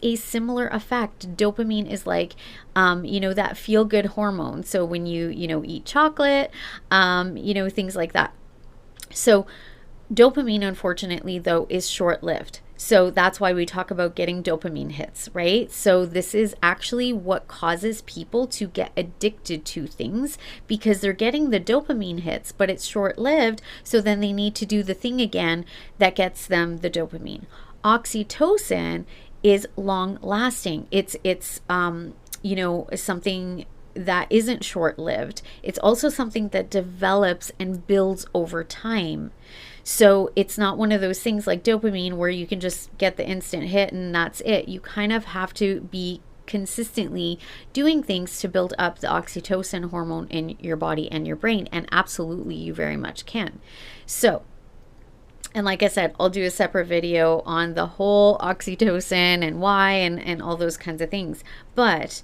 a similar effect. Dopamine is like, that feel good hormone. So when you eat chocolate, things like that. So dopamine, unfortunately, though, is short lived. So that's why we talk about getting dopamine hits, right? So this is actually what causes people to get addicted to things, because they're getting the dopamine hits, but it's short lived. So then they need to do the thing again that gets them the dopamine. Oxytocin is long lasting. It's something that isn't short lived. It's also something that develops and builds over time. So it's not one of those things like dopamine where you can just get the instant hit and that's it. You kind of have to be consistently doing things to build up the oxytocin hormone in your body and your brain. And absolutely, you very much can. So, and like I said, I'll do a separate video on the whole oxytocin and why and all those kinds of things. But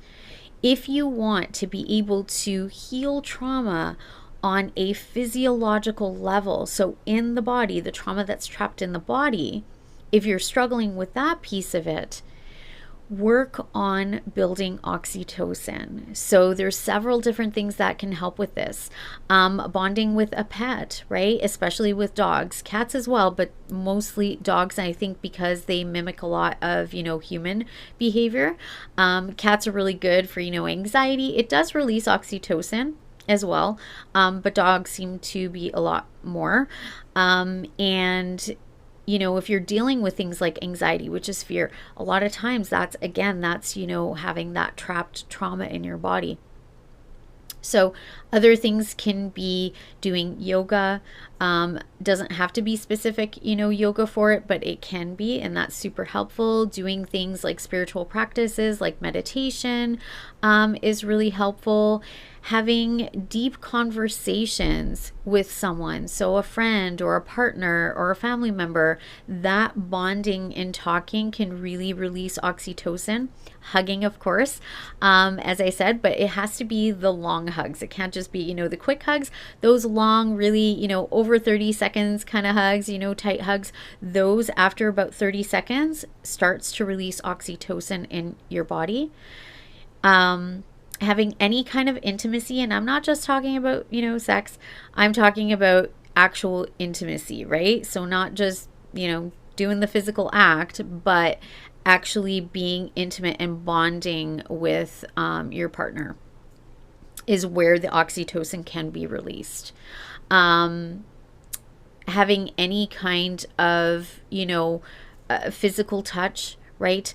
if you want to be able to heal trauma on a physiological level, so in the body, the trauma that's trapped in the body, if you're struggling with that piece of it, work on building oxytocin. So there's several different things that can help with this. Bonding with a pet, right? Especially with dogs, cats as well, but mostly dogs, I think, because they mimic a lot of, human behavior. Cats are really good for, anxiety. It does release oxytocin as well, but dogs seem to be a lot more. And if you're dealing with things like anxiety, which is fear, a lot of times that's having that trapped trauma in your body. So other things can be doing yoga. Doesn't have to be specific, yoga for it, but it can be, and that's super helpful. Doing things like spiritual practices, like meditation, is really helpful. Having deep conversations with someone, so a friend or a partner or a family member, that bonding and talking can really release oxytocin. Hugging, of course, as I said, but it has to be the long hugs. It can't just be, the quick hugs. Those long, really, over 30 seconds kind of hugs, tight hugs, those after about 30 seconds starts to release oxytocin in your body. Having any kind of intimacy, and I'm not just talking about, sex, I'm talking about actual intimacy, right? So not just, doing the physical act, but actually being intimate and bonding with your partner is where the oxytocin can be released. Having any kind of, physical touch, right?